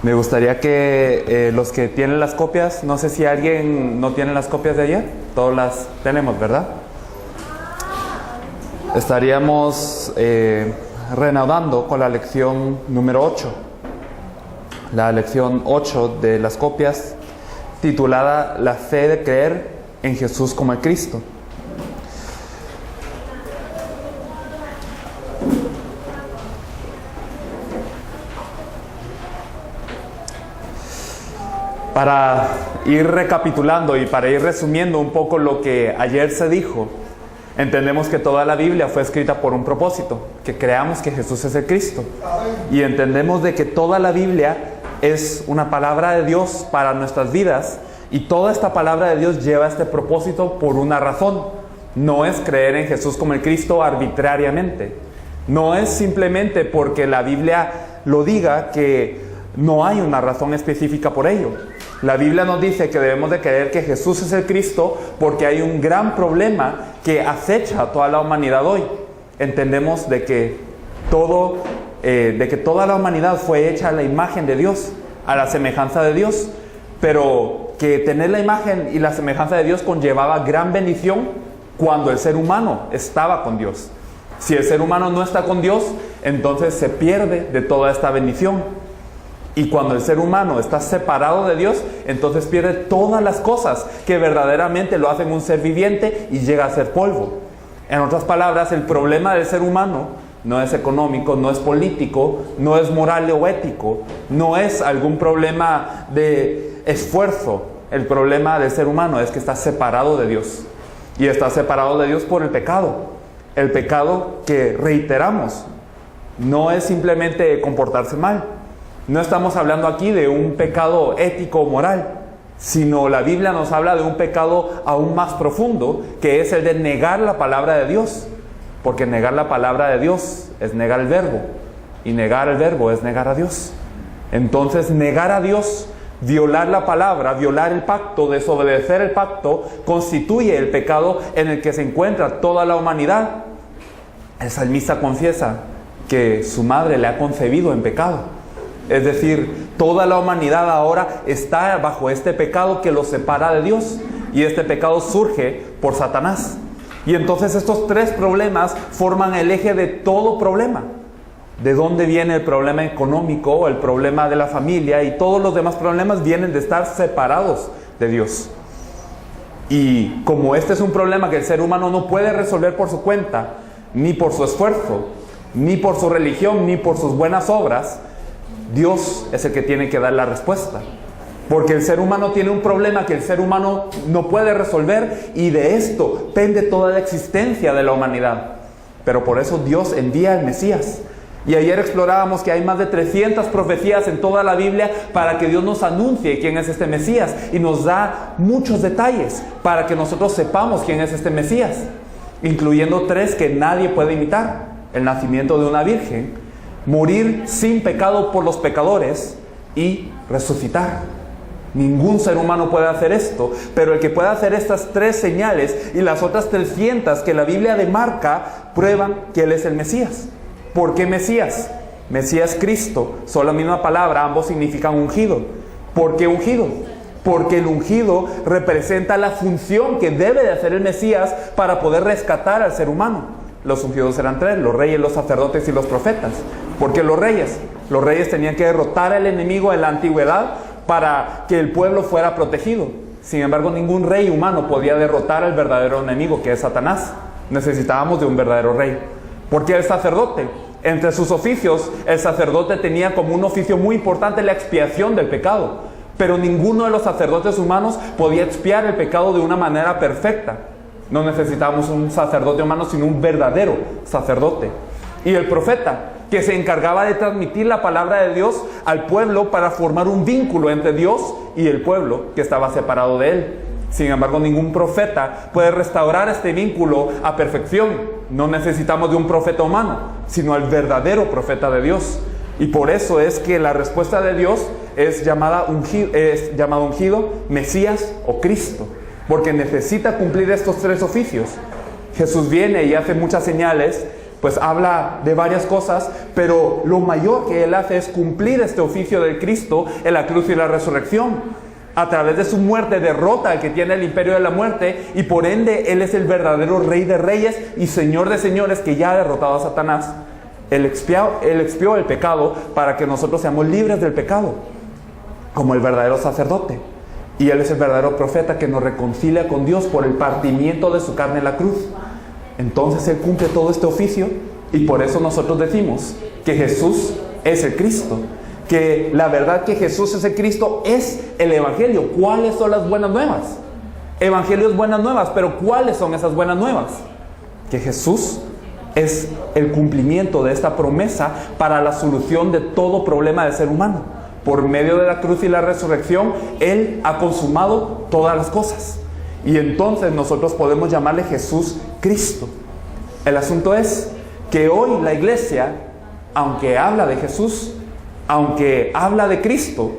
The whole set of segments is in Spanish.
Me gustaría que los que tienen las copias, no sé si alguien no tiene las copias de ayer, todas las tenemos, ¿verdad? Estaríamos reanudando con la lección número 8, la lección 8 de las copias, titulada La fe de creer en Jesús como el Cristo. Para ir recapitulando y para ir resumiendo un poco lo que ayer se dijo, entendemos que toda la Biblia fue escrita por un propósito, que creamos que Jesús es el Cristo. Y entendemos de que toda la Biblia es una palabra de Dios para nuestras vidas, y toda esta palabra de Dios lleva este propósito por una razón. No es creer en Jesús como el Cristo arbitrariamente. No es simplemente porque la Biblia lo diga que no hay una razón específica por ello. La Biblia nos dice que debemos de creer que Jesús es el Cristo porque hay un gran problema que acecha a toda la humanidad hoy. Entendemos de que toda la humanidad fue hecha a la imagen de Dios, a la semejanza de Dios, pero que tener la imagen y la semejanza de Dios conllevaba gran bendición cuando el ser humano estaba con Dios. Si el ser humano no está con Dios, entonces se pierde de toda esta bendición. Y cuando el ser humano está separado de Dios, entonces pierde todas las cosas que verdaderamente lo hacen un ser viviente y llega a ser polvo. En otras palabras, el problema del ser humano no es económico, no es político, no es moral o ético, no es algún problema de esfuerzo. El problema del ser humano es que está separado de Dios. Y está separado de Dios por el pecado. El pecado que reiteramos no es simplemente comportarse mal. No estamos hablando aquí de un pecado ético o moral, sino la Biblia nos habla de un pecado aún más profundo, que es el de negar la palabra de Dios. Porque negar la palabra de Dios es negar el verbo, y negar el verbo es negar a Dios. Entonces, negar a Dios, violar la palabra, violar el pacto, desobedecer el pacto, constituye el pecado en el que se encuentra toda la humanidad. El salmista confiesa que su madre le ha concebido en pecado. Es decir, toda la humanidad ahora está bajo este pecado que los separa de Dios. Y este pecado surge por Satanás. Y entonces estos tres problemas forman el eje de todo problema. ¿De dónde viene el problema económico, el problema de la familia? Y todos los demás problemas vienen de estar separados de Dios. Y como este es un problema que el ser humano no puede resolver por su cuenta, ni por su esfuerzo, ni por su religión, ni por sus buenas obras, Dios es el que tiene que dar la respuesta. Porque el ser humano tiene un problema que el ser humano no puede resolver, y de esto pende toda la existencia de la humanidad. Pero por eso Dios envía al Mesías. Y ayer explorábamos que hay más de 300 profecías en toda la Biblia para que Dios nos anuncie quién es este Mesías. Y nos da muchos detalles para que nosotros sepamos quién es este Mesías. Incluyendo 3 que nadie puede imitar: el nacimiento de una virgen, morir sin pecado por los pecadores y resucitar. Ningún ser humano puede hacer esto, pero el que puede hacer estas 3 señales y las otras 300 que la Biblia demarca prueban que Él es el Mesías. ¿Por qué Mesías? Mesías, Cristo, son la misma palabra, ambos significan ungido. ¿Por qué ungido? Porque el ungido representa la función que debe de hacer el Mesías para poder rescatar al ser humano. Los ungidos eran 3, los reyes, los sacerdotes y los profetas. ¿Por qué los reyes? Los reyes tenían que derrotar al enemigo en la antigüedad para que el pueblo fuera protegido. Sin embargo, ningún rey humano podía derrotar al verdadero enemigo, que es Satanás. Necesitábamos de un verdadero rey. ¿Por qué el sacerdote? Entre sus oficios, el sacerdote tenía como un oficio muy importante la expiación del pecado. Pero ninguno de los sacerdotes humanos podía expiar el pecado de una manera perfecta. No necesitábamos un sacerdote humano, sino un verdadero sacerdote. Y el profeta, que se encargaba de transmitir la palabra de Dios al pueblo para formar un vínculo entre Dios y el pueblo que estaba separado de él. Sin embargo, ningún profeta puede restaurar este vínculo a perfección. No necesitamos de un profeta humano, sino al verdadero profeta de Dios. Y por eso es que la respuesta de Dios es llamado ungido, Mesías o Cristo, porque necesita cumplir estos 3 oficios. Jesús viene y hace muchas señales pues habla de varias cosas, pero lo mayor que Él hace es cumplir este oficio del Cristo en la cruz y la resurrección. A través de su muerte derrota al que tiene el imperio de la muerte, y por ende Él es el verdadero Rey de Reyes y Señor de Señores, que ya ha derrotado a Satanás. Él expió el pecado para que nosotros seamos libres del pecado, como el verdadero sacerdote. Y Él es el verdadero profeta que nos reconcilia con Dios por el partimiento de su carne en la cruz. Entonces Él cumple todo este oficio, y por eso nosotros decimos que Jesús es el Cristo. Que la verdad que Jesús es el Cristo es el Evangelio. ¿Cuáles son las buenas nuevas? Evangelio es buenas nuevas, pero ¿cuáles son esas buenas nuevas? Que Jesús es el cumplimiento de esta promesa para la solución de todo problema del ser humano. Por medio de la cruz y la resurrección, Él ha consumado todas las cosas. Y entonces nosotros podemos llamarle Jesús Cristo. El asunto es que hoy la iglesia, aunque habla de Jesús, aunque habla de Cristo,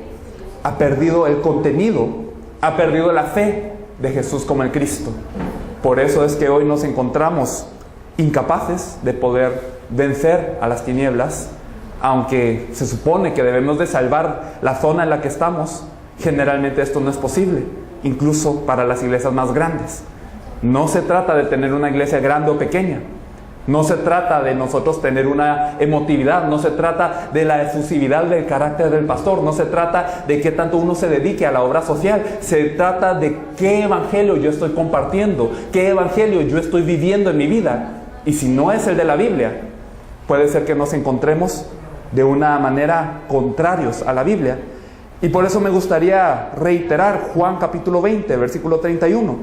ha perdido el contenido, ha perdido la fe de Jesús como el Cristo. Por eso es que hoy nos encontramos incapaces de poder vencer a las tinieblas, aunque se supone que debemos de salvar la zona en la que estamos. Generalmente esto no es posible, incluso para las iglesias más grandes. No se trata de tener una iglesia grande o pequeña. No se trata de nosotros tener una emotividad, no se trata de la efusividad del carácter del pastor, no se trata de qué tanto uno se dedique a la obra social. Se trata de qué evangelio yo estoy compartiendo, qué evangelio yo estoy viviendo en mi vida. Y si no es el de la Biblia, puede ser que nos encontremos de una manera contrarios a la Biblia. Y por eso me gustaría reiterar Juan capítulo 20, versículo 31.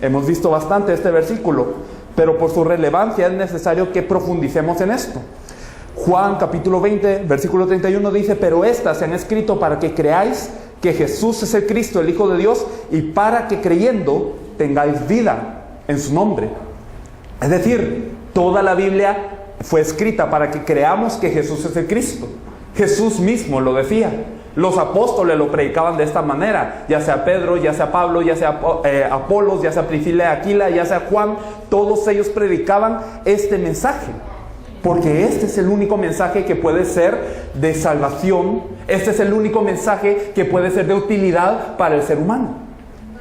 Hemos visto bastante este versículo, pero por su relevancia es necesario que profundicemos en esto. Juan capítulo 20, versículo 31 dice: pero estas se han escrito para que creáis que Jesús es el Cristo, el Hijo de Dios, y para que creyendo tengáis vida en su nombre. Es decir, toda la Biblia fue escrita para que creamos que Jesús es el Cristo. Jesús mismo lo decía. Los apóstoles lo predicaban de esta manera, ya sea Pedro, ya sea Pablo, ya sea Apolos, ya sea Priscila y Aquila, ya sea Juan. Todos ellos predicaban este mensaje, porque este es el único mensaje que puede ser de salvación. Este es el único mensaje que puede ser de utilidad para el ser humano.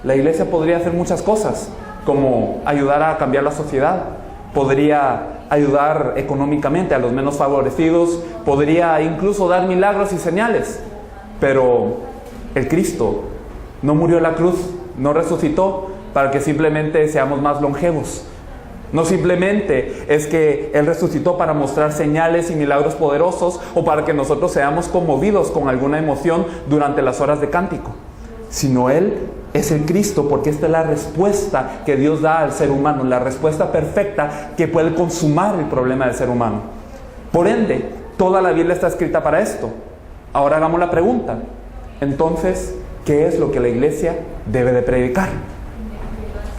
La iglesia podría hacer muchas cosas, como ayudar a cambiar la sociedad, podría ayudar económicamente a los menos favorecidos, podría incluso dar milagros y señales. Pero el Cristo no murió en la cruz, no resucitó para que simplemente seamos más longevos. No simplemente es que Él resucitó para mostrar señales y milagros poderosos, o para que nosotros seamos conmovidos con alguna emoción durante las horas de cántico, sino Él es el Cristo, porque esta es la respuesta que Dios da al ser humano, la respuesta perfecta que puede consumar el problema del ser humano. Por ende, toda la Biblia está escrita para esto. Ahora hagamos la pregunta: entonces, ¿qué es lo que la iglesia debe de predicar?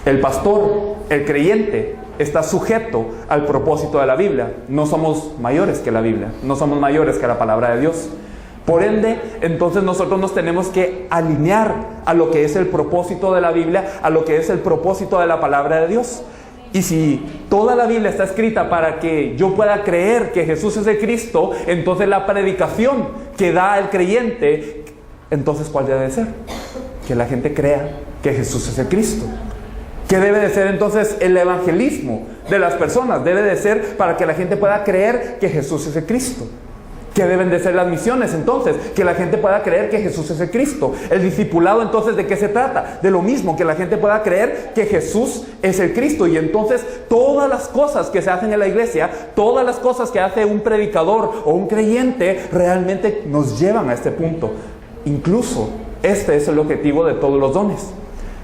El pastor, el creyente, está sujeto al propósito de la Biblia. No somos mayores que la Biblia, no somos mayores que la palabra de Dios. Por ende, entonces nosotros nos tenemos que alinear a lo que es el propósito de la Biblia, a lo que es el propósito de la palabra de Dios. Y si toda la Biblia está escrita para que yo pueda creer que Jesús es el Cristo, entonces la predicación que da el creyente, entonces ¿cuál debe de ser? Que la gente crea que Jesús es el Cristo. ¿Qué debe de ser entonces el evangelismo de las personas? Debe de ser para que la gente pueda creer que Jesús es el Cristo. ¿Qué deben de ser las misiones entonces? Que la gente pueda creer que Jesús es el Cristo. El discipulado entonces, ¿de qué se trata? De lo mismo, que la gente pueda creer que Jesús es el Cristo. Y entonces todas las cosas que se hacen en la iglesia, todas las cosas que hace un predicador o un creyente, realmente nos llevan a este punto. Incluso este es el objetivo de todos los dones.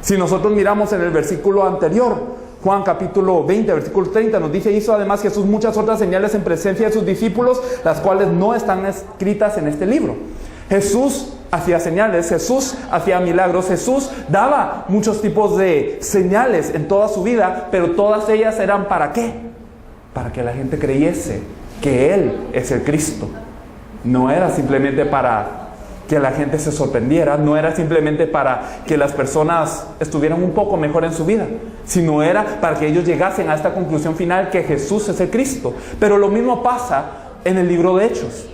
Si nosotros miramos en el versículo anterior, Juan capítulo 20, versículo 30, nos dice: hizo además Jesús muchas otras señales en presencia de sus discípulos, las cuales no están escritas en este libro. Jesús hacía señales, Jesús hacía milagros, Jesús daba muchos tipos de señales en toda su vida, pero todas ellas eran ¿para qué? Para que la gente creyese que Él es el Cristo. No era simplemente para que la gente se sorprendiera, no era simplemente para que las personas estuvieran un poco mejor en su vida, sino era para que ellos llegasen a esta conclusión final que Jesús es el Cristo. Pero lo mismo pasa en el libro de Hechos.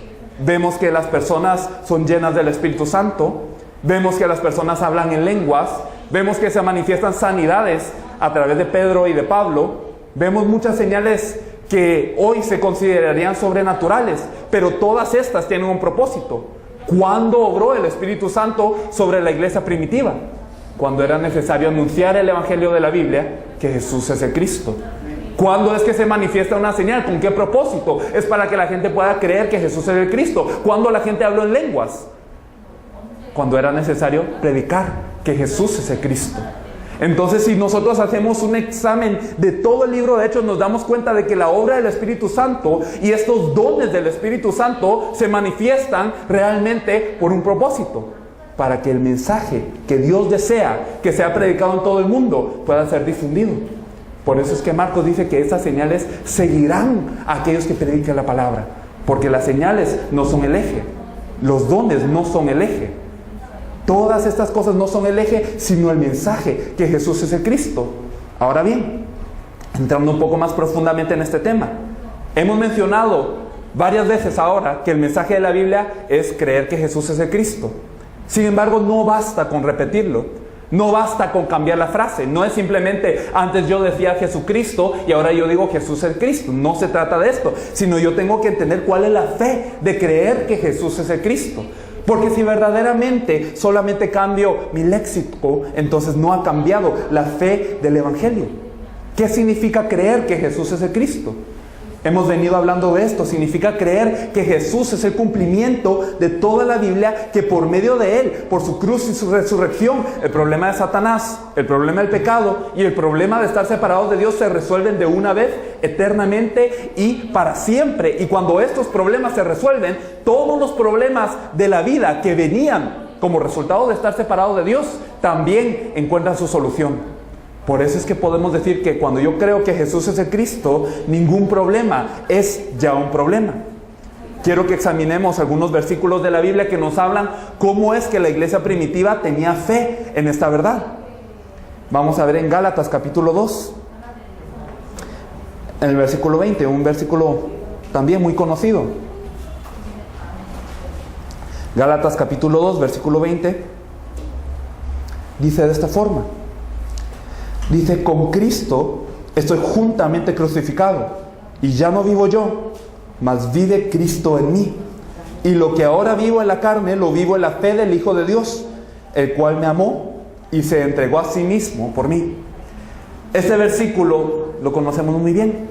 Vemos que las personas son llenas del Espíritu Santo, vemos que las personas hablan en lenguas, vemos que se manifiestan sanidades a través de Pedro y de Pablo, vemos muchas señales que hoy se considerarían sobrenaturales, pero todas estas tienen un propósito. ¿Cuándo obró el Espíritu Santo sobre la iglesia primitiva? Cuando era necesario anunciar el Evangelio de la Biblia, que Jesús es el Cristo. ¿Cuándo es que se manifiesta una señal? ¿Con qué propósito? Es para que la gente pueda creer que Jesús es el Cristo. ¿Cuándo la gente habló en lenguas? Cuando era necesario predicar que Jesús es el Cristo. Entonces, si nosotros hacemos un examen de todo el libro de Hechos, nos damos cuenta de que la obra del Espíritu Santo y estos dones del Espíritu Santo se manifiestan realmente por un propósito, para que el mensaje que Dios desea que sea predicado en todo el mundo pueda ser difundido. Por eso es que Marcos dice que estas señales seguirán a aquellos que predican la palabra, porque las señales no son el eje, los dones no son el eje. Todas estas cosas no son el eje, sino el mensaje que Jesús es el Cristo. Ahora bien, entrando un poco más profundamente en este tema, hemos mencionado varias veces ahora que el mensaje de la Biblia es creer que Jesús es el Cristo. Sin embargo, no basta con repetirlo, no basta con cambiar la frase. No es simplemente antes yo decía Jesucristo y ahora yo digo Jesús es el Cristo. No se trata de esto, sino yo tengo que entender cuál es la fe de creer que Jesús es el Cristo. Porque si verdaderamente solamente cambio mi léxico, entonces no ha cambiado la fe del Evangelio. ¿Qué significa creer que Jesús es el Cristo? Hemos venido hablando de esto. Significa creer que Jesús es el cumplimiento de toda la Biblia, que por medio de Él, por su cruz y su resurrección, el problema de Satanás, el problema del pecado y el problema de estar separados de Dios se resuelven de una vez, eternamente y para siempre. Y cuando estos problemas se resuelven, todos los problemas de la vida que venían como resultado de estar separados de Dios, también encuentran su solución. Por eso es que podemos decir que cuando yo creo que Jesús es el Cristo, ningún problema es ya un problema. Quiero que examinemos algunos versículos de la Biblia que nos hablan cómo es que la iglesia primitiva tenía fe en esta verdad. Vamos a ver en Gálatas capítulo 2, en el versículo 20, un versículo también muy conocido. Gálatas capítulo 2, versículo 20, dice de esta forma. Dice, con Cristo estoy juntamente crucificado, y ya no vivo yo, mas vive Cristo en mí. Y lo que ahora vivo en la carne, lo vivo en la fe del Hijo de Dios, el cual me amó y se entregó a sí mismo por mí. Este versículo lo conocemos muy bien.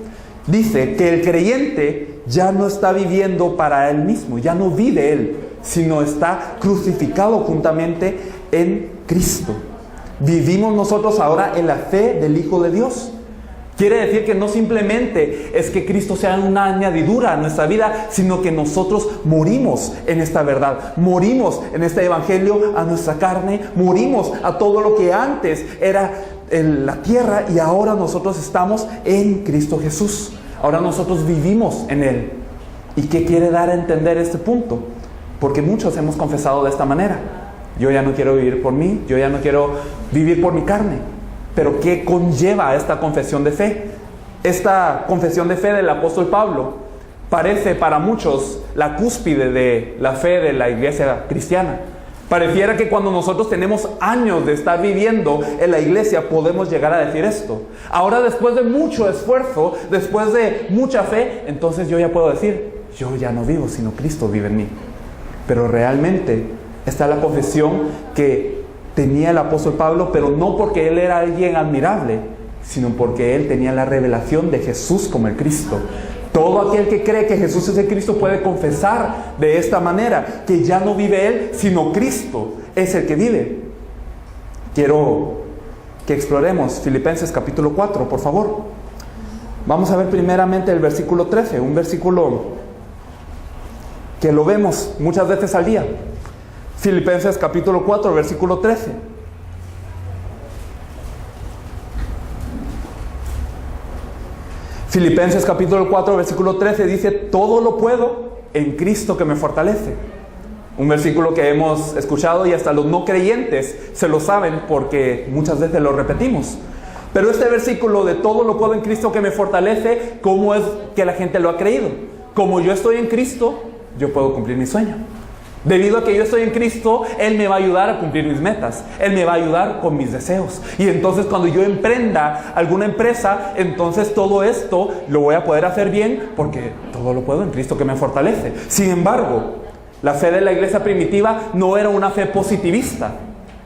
Dice que el creyente ya no está viviendo para él mismo, ya no vive él, sino está crucificado juntamente en Cristo. Vivimos nosotros ahora en la fe del Hijo de Dios. Quiere decir que no simplemente es que Cristo sea una añadidura a nuestra vida, sino que nosotros morimos en esta verdad, morimos en este evangelio a nuestra carne, morimos a todo lo que antes era en la tierra y ahora nosotros estamos en Cristo Jesús. Ahora nosotros vivimos en Él. ¿Y qué quiere dar a entender este punto? Porque muchos hemos confesado de esta manera. Yo ya no quiero vivir por mí, yo ya no quiero vivir por mi carne. Pero ¿qué conlleva esta confesión de fe? Esta confesión de fe del apóstol Pablo parece para muchos la cúspide de la fe de la iglesia cristiana. Pareciera que cuando nosotros tenemos años de estar viviendo en la iglesia podemos llegar a decir esto. Ahora, después de mucho esfuerzo, después de mucha fe, entonces yo ya puedo decir, yo ya no vivo, sino Cristo vive en mí. Pero realmente está la confesión que tenía el apóstol Pablo, pero no porque él era alguien admirable, sino porque él tenía la revelación de Jesús como el Cristo. Todo aquel que cree que Jesús es el Cristo puede confesar de esta manera, que ya no vive él, sino Cristo es el que vive. Quiero que exploremos Filipenses capítulo 4, por favor. Vamos a ver primeramente el versículo 13, un versículo que lo vemos muchas veces al día. Filipenses capítulo 4, versículo 13. Filipenses capítulo 4, versículo 13 dice, todo lo puedo en Cristo que me fortalece. Un versículo que hemos escuchado y hasta los no creyentes se lo saben porque muchas veces lo repetimos. Pero este versículo de todo lo puedo en Cristo que me fortalece, ¿cómo es que la gente lo ha creído? Como yo estoy en Cristo, yo puedo cumplir mi sueño. Debido a que yo estoy en Cristo, Él me va a ayudar a cumplir mis metas. Él me va a ayudar con mis deseos. Y entonces cuando yo emprenda alguna empresa, entonces todo esto lo voy a poder hacer bien porque todo lo puedo en Cristo que me fortalece. Sin embargo, la fe de la iglesia primitiva no era una fe positivista.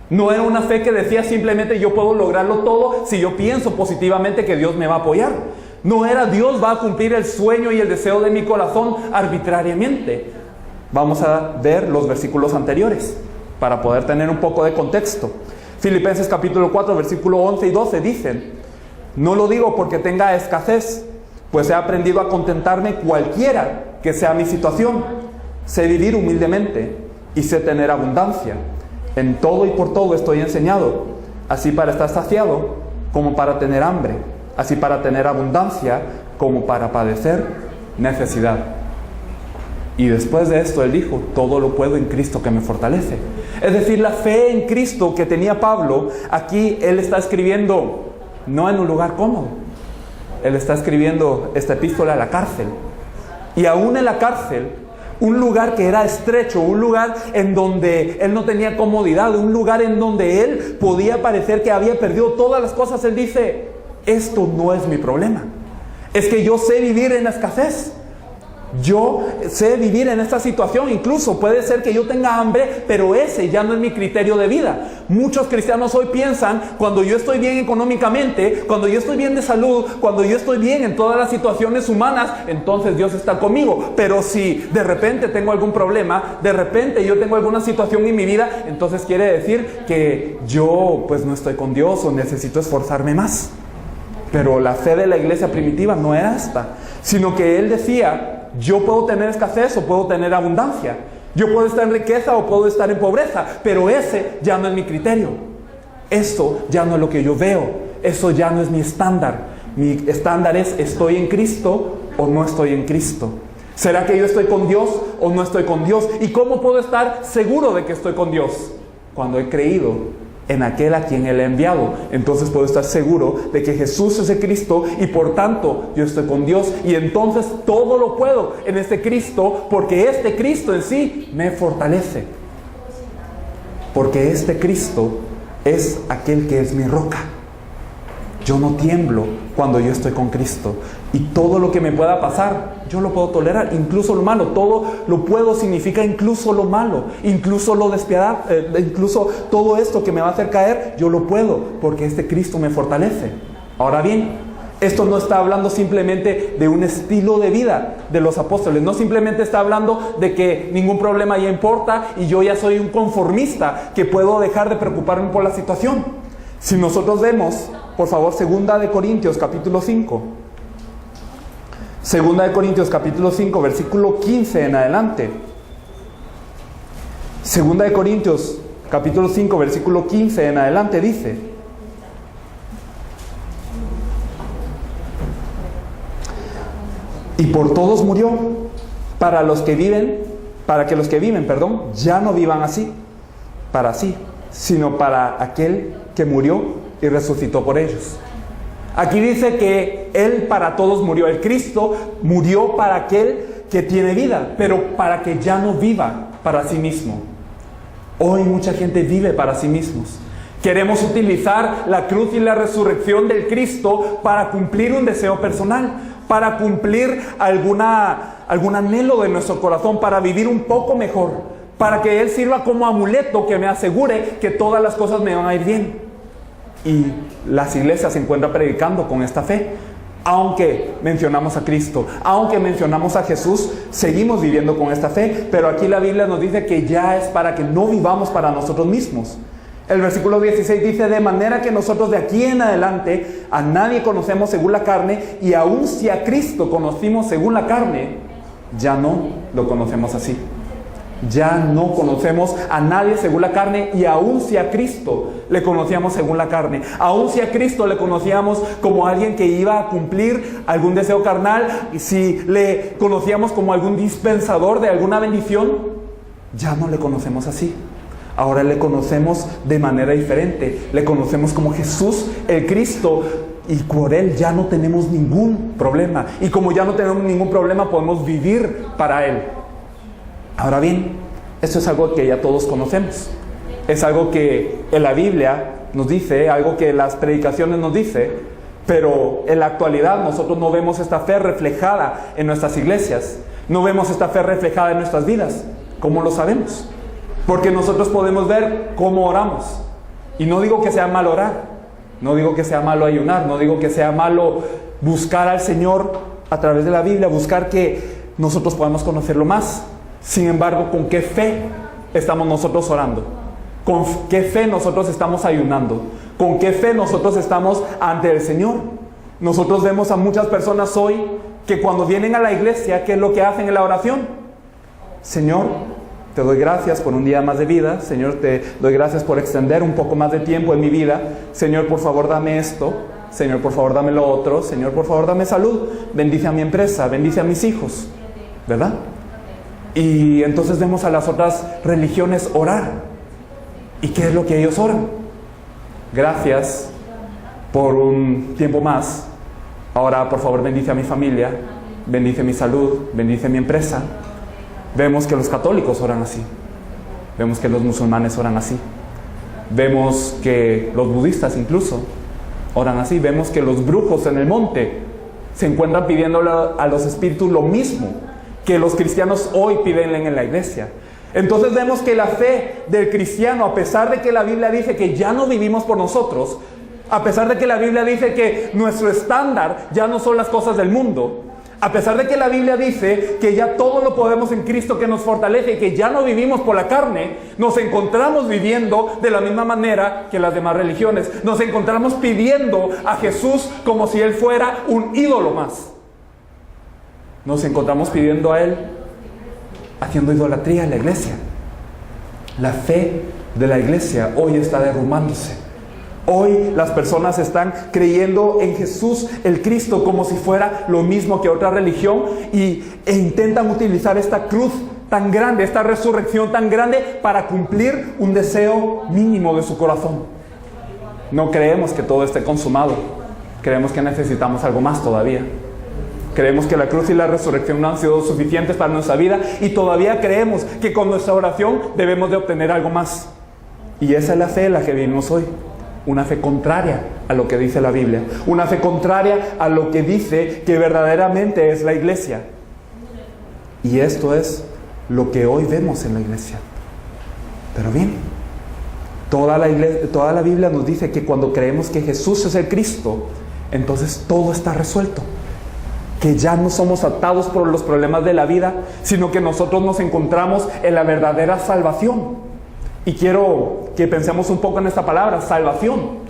No era una fe que decía simplemente yo puedo lograrlo todo si yo pienso positivamente que Dios me va a apoyar. No era Dios va a cumplir el sueño y el deseo de mi corazón arbitrariamente. Vamos a ver los versículos anteriores para poder tener un poco de contexto. Filipenses capítulo 4, versículo 11 y 12 dicen: no lo digo porque tenga escasez, pues he aprendido a contentarme cualquiera que sea mi situación. Sé vivir humildemente y sé tener abundancia. En todo y por todo estoy enseñado, así para estar saciado como para tener hambre, así para tener abundancia como para padecer necesidad. Y después de esto él dijo: todo lo puedo en Cristo que me fortalece. Es decir, la fe en Cristo que tenía Pablo, aquí él está escribiendo no en un lugar cómodo. Él está escribiendo esta epístola a la cárcel. Y aún en la cárcel, un lugar que era estrecho, un lugar en donde él no tenía comodidad, un lugar en donde él podía parecer que había perdido todas las cosas, él dice: esto no es mi problema. Es que yo sé vivir en la escasez. Yo sé vivir en esta situación. Incluso puede ser que yo tenga hambre, pero ese ya no es mi criterio de vida. Muchos cristianos hoy piensan: cuando yo estoy bien económicamente, cuando yo estoy bien de salud, cuando yo estoy bien en todas las situaciones humanas, entonces Dios está conmigo. Pero si de repente tengo algún problema, de repente yo tengo alguna situación en mi vida, entonces quiere decir que yo pues no estoy con Dios o necesito esforzarme más. Pero la fe de la iglesia primitiva no era esta, sino que él decía: yo puedo tener escasez o puedo tener abundancia. Yo puedo estar en riqueza o puedo estar en pobreza. Pero ese ya no es mi criterio. Eso ya no es lo que yo veo. Eso ya no es mi estándar. Mi estándar es: ¿estoy en Cristo o no estoy en Cristo? ¿Será que yo estoy con Dios o no estoy con Dios? ¿Y cómo puedo estar seguro de que estoy con Dios? Cuando he creído en aquel a quien Él ha enviado. Entonces puedo estar seguro de que Jesús es el Cristo y por tanto yo estoy con Dios. Y entonces todo lo puedo en este Cristo, porque este Cristo en sí me fortalece. Porque este Cristo es aquel que es mi roca. Yo no tiemblo cuando yo estoy con Cristo. Y todo lo que me pueda pasar, yo lo puedo tolerar. Incluso lo malo, todo lo puedo significa incluso lo malo, incluso lo despiadado, incluso todo esto que me va a hacer caer, yo lo puedo, porque este Cristo me fortalece. Ahora bien, esto no está hablando simplemente de un estilo de vida de los apóstoles. No simplemente está hablando de que ningún problema ya importa y yo ya soy un conformista que puedo dejar de preocuparme por la situación. Si nosotros vemos, por favor, 2 Corintios capítulo 5. 2 Corintios capítulo 5, versículo 15 en adelante. 2 Corintios capítulo 5, versículo 15 en adelante dice: y por todos murió, para que los que viven, ya no vivan así, para sí, sino para aquel que murió y resucitó por ellos. Aquí dice que Él para todos murió. El Cristo murió para aquel que tiene vida, pero para que ya no viva para sí mismo. Hoy mucha gente vive para sí mismos. Queremos utilizar la cruz y la resurrección del Cristo para cumplir un deseo personal, para cumplir algún anhelo de nuestro corazón, para vivir un poco mejor, para que Él sirva como amuleto que me asegure que todas las cosas me van a ir bien. Y las iglesias se encuentran predicando con esta fe. Aunque mencionamos a Cristo, aunque mencionamos a Jesús, seguimos viviendo con esta fe. Pero aquí la Biblia nos dice que ya es para que no vivamos para nosotros mismos. El versículo 16 dice: de manera que nosotros de aquí en adelante a nadie conocemos según la carne, y aun si a Cristo conocimos según la carne, ya no lo conocemos así. Ya no conocemos a nadie según la carne, y aun si a Cristo le conocíamos según la carne, aun si a Cristo le conocíamos como alguien que iba a cumplir algún deseo carnal, y si le conocíamos como algún dispensador de alguna bendición, ya no le conocemos así. Ahora le conocemos de manera diferente. Le conocemos como Jesús el Cristo, y por Él ya no tenemos ningún problema. Y como ya no tenemos ningún problema, podemos vivir para Él. Ahora bien, esto es algo que ya todos conocemos. Es algo que en la Biblia nos dice, algo que las predicaciones nos dice, pero en la actualidad nosotros no vemos esta fe reflejada en nuestras iglesias. No vemos esta fe reflejada en nuestras vidas. ¿Cómo lo sabemos? Porque nosotros podemos ver cómo oramos. Y no digo que sea mal orar, no digo que sea malo ayunar, no digo que sea malo buscar al Señor a través de la Biblia, buscar que nosotros podamos conocerlo más. Sin embargo, ¿con qué fe estamos nosotros orando? ¿Con qué fe nosotros estamos ayunando? ¿Con qué fe nosotros estamos ante el Señor? Nosotros vemos a muchas personas hoy que cuando vienen a la iglesia, ¿qué es lo que hacen en la oración? Señor, te doy gracias por un día más de vida. Señor, te doy gracias por extender un poco más de tiempo en mi vida. Señor, por favor, dame esto. Señor, por favor, dame lo otro. Señor, por favor, dame salud. Bendice a mi empresa, bendice a mis hijos. ¿Verdad? Y entonces vemos a las otras religiones orar. ¿Y qué es lo que ellos oran? Gracias por un tiempo más. Ahora, por favor, bendice a mi familia, bendice mi salud, bendice mi empresa. Vemos que los católicos oran así. Vemos que los musulmanes oran así. Vemos que los budistas incluso oran así. Vemos que los brujos en el monte se encuentran pidiéndole a los espíritus lo mismo que los cristianos hoy piden en la iglesia. Entonces vemos que la fe del cristiano, a pesar de que la Biblia dice que ya no vivimos por nosotros, a pesar de que la Biblia dice que nuestro estándar ya no son las cosas del mundo, a pesar de que la Biblia dice que ya todo lo podemos en Cristo que nos fortalece y que ya no vivimos por la carne, nos encontramos viviendo de la misma manera que las demás religiones. Nos encontramos pidiendo a Jesús como si Él fuera un ídolo más. Nos encontramos pidiendo a Él haciendo idolatría en la iglesia. La fe de la iglesia hoy está derrumbándose. Hoy las personas están creyendo en Jesús el Cristo como si fuera lo mismo que otra religión e intentan utilizar esta cruz tan grande, esta resurrección tan grande para cumplir un deseo mínimo de su corazón. No creemos que todo esté consumado. Creemos que necesitamos algo más todavía. Creemos que la cruz y la resurrección no han sido suficientes para nuestra vida y todavía creemos que con nuestra oración debemos de obtener algo más. Y esa es la fe en la que vivimos hoy. Una fe contraria a lo que dice la Biblia. Una fe contraria a lo que dice que verdaderamente es la iglesia. Y esto es lo que hoy vemos en la iglesia. Pero bien, toda la Biblia nos dice que cuando creemos que Jesús es el Cristo, entonces todo está resuelto. Que ya no somos atados por los problemas de la vida, sino que nosotros nos encontramos en la verdadera salvación. Y quiero que pensemos un poco en esta palabra, salvación.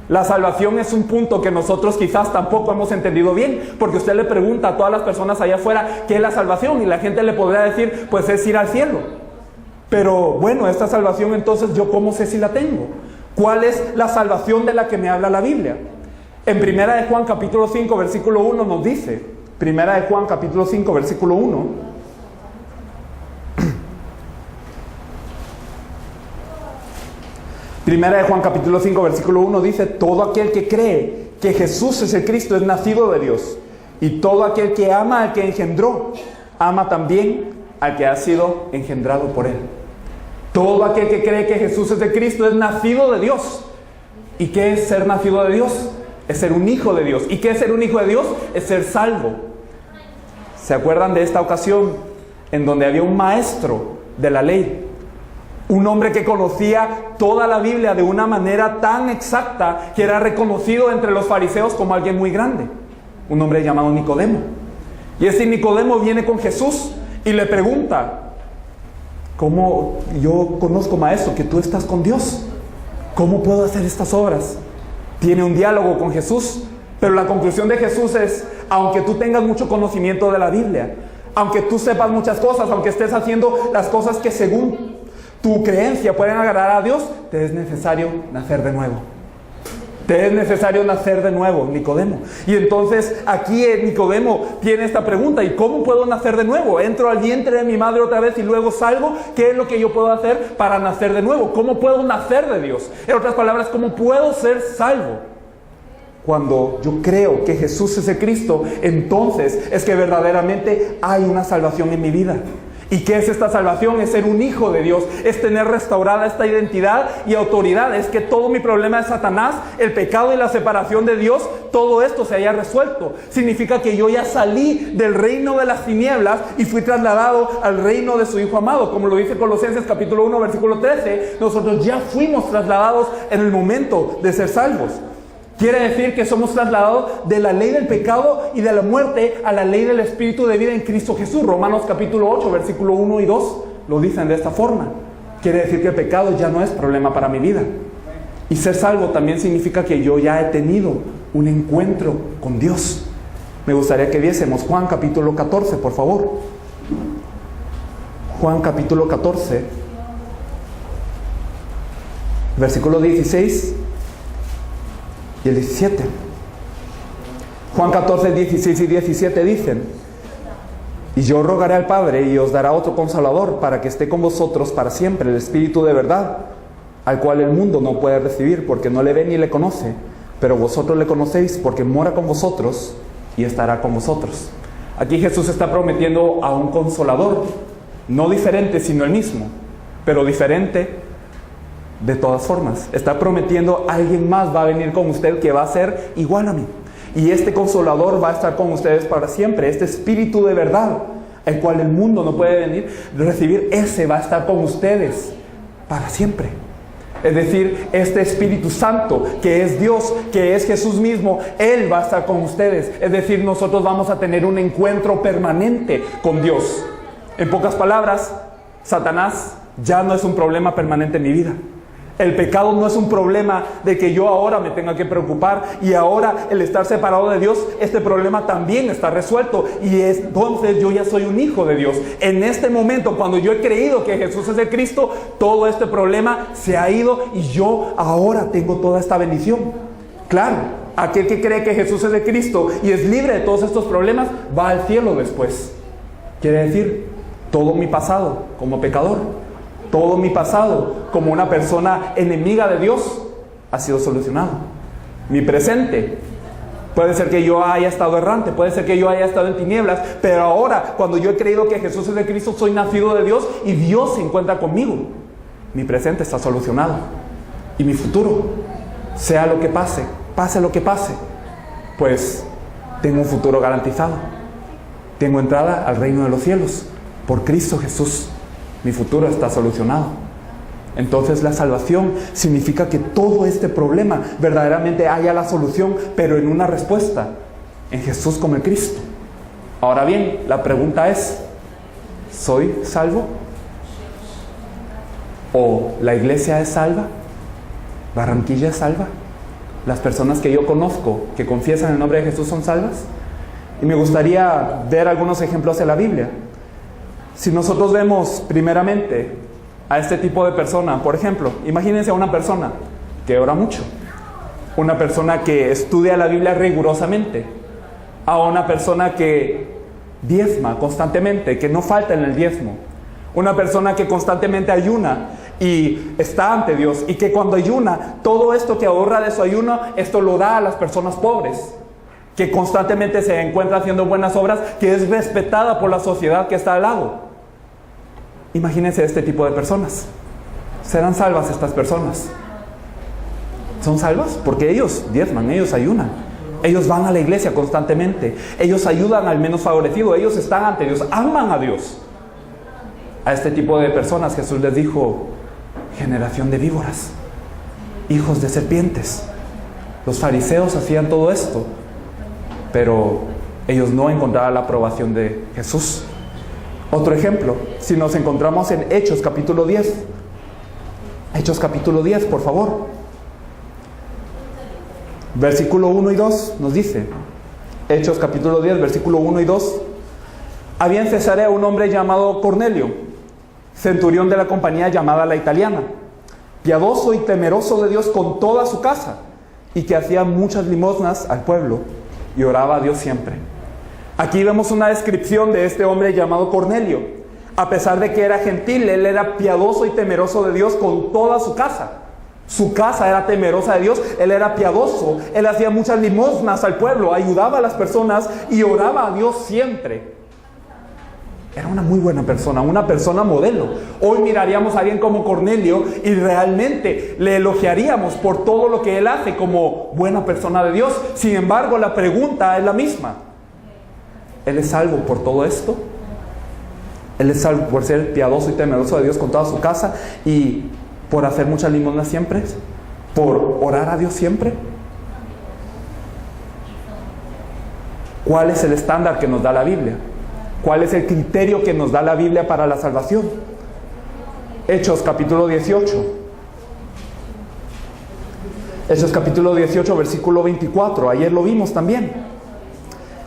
La salvación es un punto que nosotros quizás tampoco hemos entendido bien, porque usted le pregunta a todas las personas allá afuera qué es la salvación, y la gente le podría decir, pues es ir al cielo. Pero bueno, esta salvación entonces, ¿yo cómo sé si la tengo? ¿Cuál es la salvación de la que me habla la Biblia? En 1 de Juan capítulo 5 versículo 1 nos dice, 1 de Juan capítulo 5 versículo 1, Primera de Juan capítulo 5 versículo 1 dice: todo aquel que cree que Jesús es el Cristo es nacido de Dios, y todo aquel que ama al que engendró, ama también al que ha sido engendrado por Él. Todo aquel que cree que Jesús es el Cristo es nacido de Dios. ¿Y qué es ser nacido de Dios? Es ser un hijo de Dios. ¿Y qué es ser un hijo de Dios? Es ser salvo. ¿Se acuerdan de esta ocasión en donde había un maestro de la ley? Un hombre que conocía toda la Biblia de una manera tan exacta que era reconocido entre los fariseos como alguien muy grande. Un hombre llamado Nicodemo. Y este Nicodemo viene con Jesús y le pregunta: ¿cómo yo conozco, maestro, que tú estás con Dios? ¿Cómo puedo hacer estas obras? Tiene un diálogo con Jesús, pero la conclusión de Jesús es: aunque tú tengas mucho conocimiento de la Biblia, aunque tú sepas muchas cosas, aunque estés haciendo las cosas que según tu creencia pueden agradar a Dios, te es necesario nacer de nuevo. Te es necesario nacer de nuevo, Nicodemo. Y entonces aquí Nicodemo tiene esta pregunta: ¿y cómo puedo nacer de nuevo? ¿Entro al vientre de mi madre otra vez y luego salgo? ¿Qué es lo que yo puedo hacer para nacer de nuevo? ¿Cómo puedo nacer de Dios? En otras palabras, ¿cómo puedo ser salvo? Cuando yo creo que Jesús es el Cristo, entonces es que verdaderamente hay una salvación en mi vida. ¿Y qué es esta salvación? Es ser un hijo de Dios, es tener restaurada esta identidad y autoridad. Es que todo mi problema de Satanás, el pecado y la separación de Dios, todo esto se haya resuelto. Significa que yo ya salí del reino de las tinieblas y fui trasladado al reino de su Hijo amado. Como lo dice Colosenses capítulo 1, versículo 13, nosotros ya fuimos trasladados en el momento de ser salvos. Quiere decir que somos trasladados de la ley del pecado y de la muerte a la ley del Espíritu de vida en Cristo Jesús. Romanos capítulo 8, versículo 1 y 2 lo dicen de esta forma. Quiere decir que el pecado ya no es problema para mi vida. Y ser salvo también significa que yo ya he tenido un encuentro con Dios. Me gustaría que viésemos Juan capítulo 14, por favor. Juan capítulo 14, versículo 16 y el 17. Juan 14, 16 y 17 dicen: y yo rogaré al Padre y os dará otro Consolador para que esté con vosotros para siempre, el Espíritu de verdad, al cual el mundo no puede recibir porque no le ve ni le conoce, pero vosotros le conocéis porque mora con vosotros y estará con vosotros. Aquí Jesús está prometiendo a un Consolador, no diferente sino el mismo, pero diferente de todas formas. Está prometiendo: alguien más va a venir con usted que va a ser igual a mí. Y este Consolador va a estar con ustedes para siempre. Este Espíritu de verdad, el cual el mundo no puede recibir, ese va a estar con ustedes para siempre. Es decir, este Espíritu Santo, que es Dios, que es Jesús mismo, Él va a estar con ustedes. Es decir, nosotros vamos a tener un encuentro permanente con Dios. En pocas palabras, Satanás ya no es un problema permanente en mi vida. El pecado no es un problema de que yo ahora me tenga que preocupar, y ahora el estar separado de Dios, este problema también está resuelto, y entonces yo ya soy un hijo de Dios. En este momento, cuando yo he creído que Jesús es el Cristo, todo este problema se ha ido y yo ahora tengo toda esta bendición. Claro, aquel que cree que Jesús es el Cristo y es libre de todos estos problemas, va al cielo después. Quiere decir, todo mi pasado como pecador, todo mi pasado como una persona enemiga de Dios ha sido solucionado. Mi presente, puede ser que yo haya estado errante, puede ser que yo haya estado en tinieblas, pero ahora, cuando yo he creído que Jesús es de Cristo, soy nacido de Dios y Dios se encuentra conmigo. Mi presente está solucionado. Y mi futuro, sea lo que pase, pase lo que pase, pues tengo un futuro garantizado. Tengo entrada al reino de los cielos por Cristo Jesús. Mi futuro está solucionado. Entonces la salvación significa que todo este problema verdaderamente haya la solución, pero en una respuesta, en Jesús como el Cristo. Ahora bien, la pregunta es: ¿soy salvo? ¿O la iglesia es salva? ¿Barranquilla es salva? ¿Las personas que yo conozco que confiesan el nombre de Jesús son salvas? Y me gustaría ver algunos ejemplos de la Biblia. Si nosotros vemos primeramente a este tipo de persona, por ejemplo, imagínense a una persona que ora mucho, una persona que estudia la Biblia rigurosamente, a una persona que diezma constantemente, que no falta en el diezmo, una persona que constantemente ayuna y está ante Dios, y que cuando ayuna, todo esto que ahorra de su ayuno, esto lo da a las personas pobres, que constantemente se encuentra haciendo buenas obras, que es respetada por la sociedad que está al lado. Imagínense este tipo de personas. ¿Serán salvas estas personas? ¿Son salvas? Porque ellos diezman, ellos ayunan, ellos van a la iglesia constantemente, ellos ayudan al menos favorecido, ellos están ante Dios, aman a Dios. A este tipo de personas Jesús les dijo: generación de víboras, hijos de serpientes. Los fariseos hacían todo esto, pero ellos no encontraban la aprobación de Jesús. Otro ejemplo, si nos encontramos en Hechos capítulo 10. Hechos capítulo 10, por favor. Versículo 1 y 2 nos dice, Hechos capítulo 10, versículo 1 y 2. Había en Cesarea un hombre llamado Cornelio, centurión de la compañía llamada La Italiana, piadoso y temeroso de Dios con toda su casa, y que hacía muchas limosnas al pueblo y oraba a Dios siempre. Aquí vemos una descripción de este hombre llamado Cornelio. A pesar de que era gentil, él era piadoso y temeroso de Dios con toda su casa. Su casa era temerosa de Dios, él era piadoso, él hacía muchas limosnas al pueblo, ayudaba a las personas y oraba a Dios siempre. Era una muy buena persona, una persona modelo. Hoy miraríamos a alguien como Cornelio y realmente le elogiaríamos por todo lo que él hace como buena persona de Dios. Sin embargo, la pregunta es la misma. ¿Él es salvo por todo esto? ¿Él es salvo por ser piadoso y temeroso de Dios con toda su casa y por hacer muchas limosnas siempre? ¿Por orar a Dios siempre? ¿Cuál es el estándar que nos da la Biblia? ¿Cuál es el criterio que nos da la Biblia para la salvación? Hechos capítulo 18. Hechos capítulo 18, versículo 24. Ayer lo vimos también.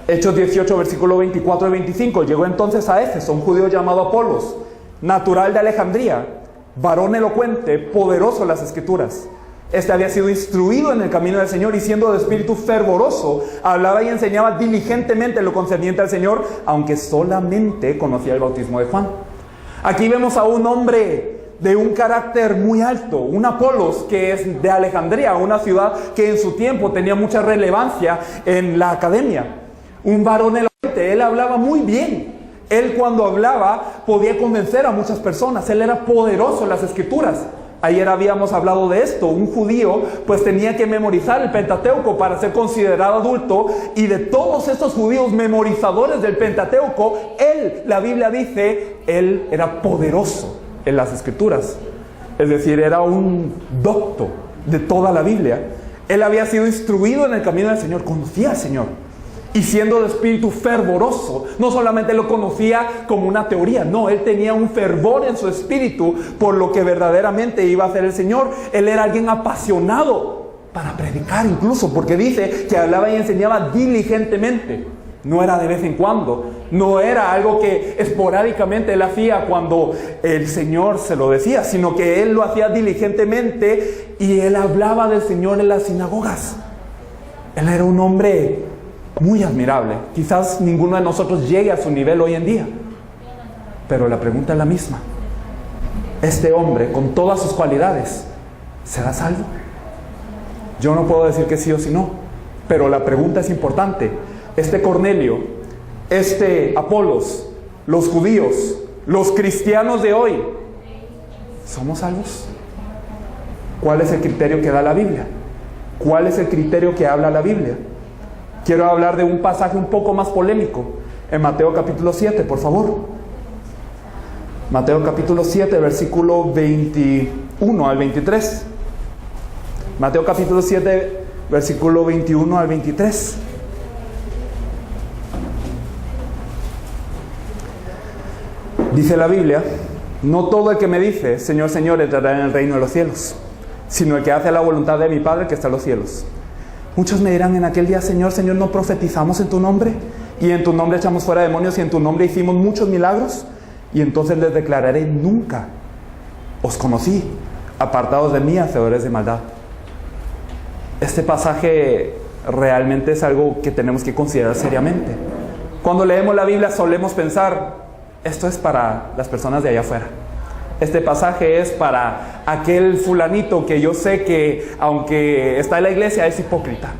Hechos 18, versículo 24 y 25. Llegó entonces a Éfeso un judío llamado Apolos, natural de Alejandría, varón elocuente, poderoso en las Escrituras. Este había sido instruido en el camino del Señor y siendo de espíritu fervoroso, hablaba y enseñaba diligentemente lo concerniente al Señor, aunque solamente conocía el bautismo de Juan. Aquí vemos a un hombre de un carácter muy alto, un Apolos que es de Alejandría, una ciudad que en su tiempo tenía mucha relevancia en la academia. Un varón elocuente, él hablaba muy bien. Él cuando hablaba podía convencer a muchas personas, él era poderoso en las Escrituras. Ayer habíamos hablado de esto. Un judío pues tenía que memorizar el Pentateuco para ser considerado adulto, y de todos estos judíos memorizadores del Pentateuco, la Biblia dice, él era poderoso en las Escrituras. Es decir, era un docto de toda la Biblia. Él había sido instruido en el camino del Señor, conocía al Señor. Y siendo de espíritu fervoroso, no solamente lo conocía como una teoría, no, él tenía un fervor en su espíritu por lo que verdaderamente iba a hacer el Señor. Él era alguien apasionado para predicar incluso, porque dice que hablaba y enseñaba diligentemente. No era de vez en cuando, no era algo que esporádicamente él hacía cuando el Señor se lo decía, sino que él lo hacía diligentemente y él hablaba del Señor en las sinagogas. Él era un hombre muy admirable. Quizás ninguno de nosotros llegue a su nivel hoy en día, pero la pregunta es la misma. Este hombre, con todas sus cualidades, ¿será salvo? Yo no puedo decir que sí o sí no, pero la pregunta es importante. Este Cornelio, este Apolos, los judíos, los cristianos de hoy, ¿somos salvos? ¿Cuál es el criterio que da la Biblia? ¿Cuál es el criterio que habla la Biblia? Quiero hablar de un pasaje un poco más polémico. En Mateo capítulo 7, por favor. Mateo capítulo 7, versículo 21 al 23. Mateo capítulo 7, versículo 21 al 23. Dice la Biblia: no todo el que me dice, Señor, Señor, entrará en el reino de los cielos, sino el que hace la voluntad de mi Padre que está en los cielos. Muchos me dirán en aquel día: Señor, Señor, ¿no profetizamos en tu nombre? Y en tu nombre echamos fuera demonios y en tu nombre hicimos muchos milagros. Y entonces les declararé: nunca os conocí, apartados de mí, hacedores de maldad. Este pasaje realmente es algo que tenemos que considerar seriamente. Cuando leemos la Biblia solemos pensar: esto es para las personas de allá afuera. Este pasaje es para aquel fulanito que yo sé que, aunque está en la iglesia, es hipócrita.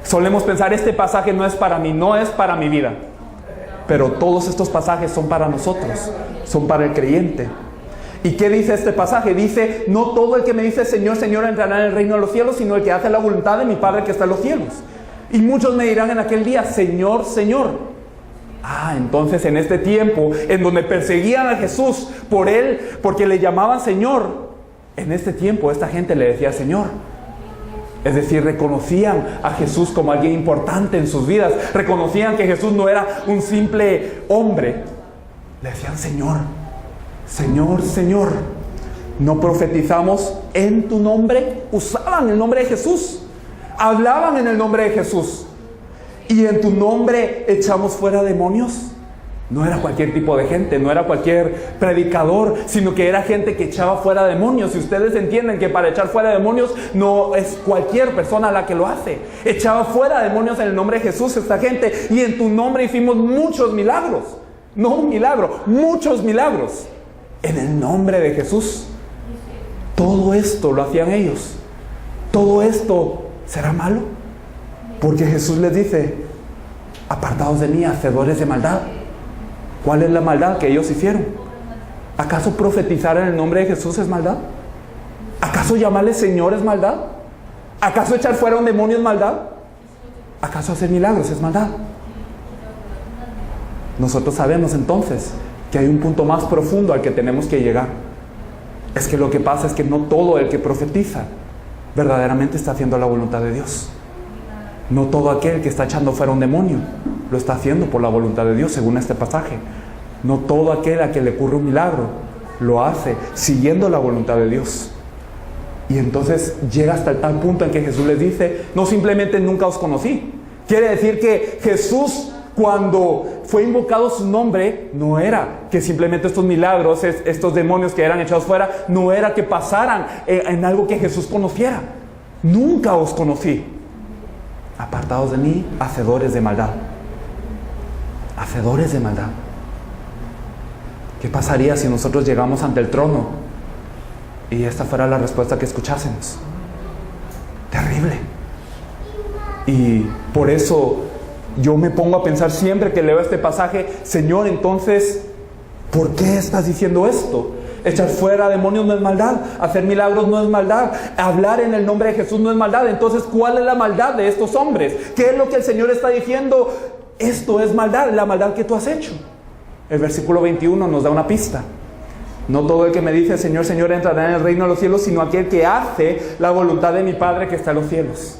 Solemos pensar: este pasaje no es para mí, no es para mi vida. Pero todos estos pasajes son para nosotros, son para el creyente. ¿Y qué dice este pasaje? Dice: no todo el que me dice Señor, Señor entrará en el reino de los cielos, sino el que hace la voluntad de mi Padre que está en los cielos. Y muchos me dirán en aquel día: Señor, Señor. Entonces en este tiempo en donde perseguían a Jesús por él, porque le llamaban Señor, en este tiempo esta gente le decía Señor. Es decir, reconocían a Jesús como alguien importante en sus vidas. Reconocían que Jesús no era un simple hombre. Le decían Señor, Señor, Señor. ¿No profetizamos en tu nombre? Usaban el nombre de Jesús, hablaban en el nombre de Jesús. ¿Y en tu nombre echamos fuera demonios? No era cualquier tipo de gente, no era cualquier predicador, sino que era gente que echaba fuera demonios. Y ustedes entienden que para echar fuera demonios no es cualquier persona la que lo hace. Echaba fuera demonios en el nombre de Jesús esta gente. Y en tu nombre hicimos muchos milagros. No un milagro, muchos milagros. En el nombre de Jesús. Todo esto lo hacían ellos. Todo esto será malo. Porque Jesús les dice: apartados de mí, hacedores de maldad. ¿Cuál es la maldad que ellos hicieron? ¿Acaso profetizar en el nombre de Jesús es maldad? ¿Acaso llamarle Señor es maldad? ¿Acaso echar fuera un demonio es maldad? ¿Acaso hacer milagros es maldad? Nosotros sabemos entonces que hay un punto más profundo al que tenemos que llegar. Es que lo que pasa es que no todo el que profetiza verdaderamente está haciendo la voluntad de Dios. No todo aquel que está echando fuera un demonio lo está haciendo por la voluntad de Dios, según este pasaje. No todo aquel a quien le ocurre un milagro lo hace siguiendo la voluntad de Dios. Y entonces llega hasta el tal punto en que Jesús les dice: no simplemente nunca os conocí. Quiere decir que Jesús, cuando fue invocado su nombre, no era que simplemente estos milagros, estos demonios que eran echados fuera, no era que pasaran en algo que Jesús conociera. Nunca os conocí. Apartados de mí, hacedores de maldad. Hacedores de maldad. ¿Qué pasaría si nosotros llegamos ante el trono y esta fuera la respuesta que escuchásemos? Terrible. Y por eso yo me pongo a pensar siempre que leo este pasaje: Señor, entonces, ¿por qué estás diciendo esto? Echar fuera demonios no es maldad, hacer milagros no es maldad, hablar en el nombre de Jesús no es maldad. Entonces, ¿cuál es la maldad de estos hombres? ¿Qué es lo que el Señor está diciendo? Esto es maldad, la maldad que tú has hecho. El versículo 21 nos da una pista. No todo el que me dice Señor, Señor entrará en el reino de los cielos, sino aquel que hace la voluntad de mi Padre que está en los cielos.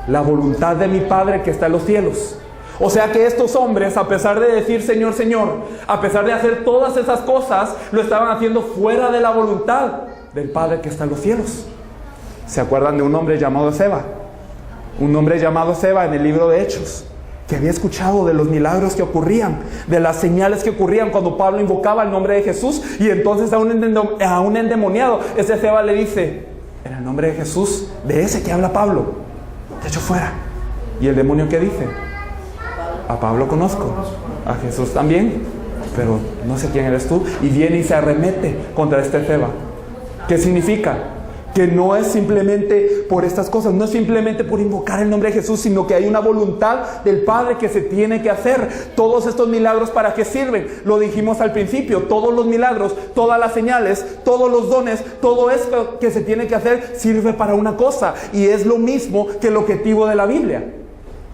La voluntad de mi Padre que está en los cielos. O sea que estos hombres, a pesar de decir Señor, Señor, a pesar de hacer todas esas cosas, lo estaban haciendo fuera de la voluntad del Padre que está en los cielos. ¿Se acuerdan de un hombre llamado Seba? Un hombre llamado Seba en el libro de Hechos, que había escuchado de los milagros que ocurrían, de las señales que ocurrían cuando Pablo invocaba el nombre de Jesús. Y entonces a un endemoniado, ese Seba le dice: en el nombre de Jesús, de ese que habla Pablo, te echo fuera. ¿Y el demonio qué dice? A Pablo conozco, a Jesús también, pero no sé quién eres tú. Y viene y se arremete contra este Seba. ¿Qué significa? Que no es simplemente por estas cosas, no es simplemente por invocar el nombre de Jesús, sino que hay una voluntad del Padre que se tiene que hacer. Todos estos milagros, ¿para qué sirven? Lo dijimos al principio: todos los milagros, todas las señales, todos los dones, todo esto que se tiene que hacer sirve para una cosa, y es lo mismo que el objetivo de la Biblia: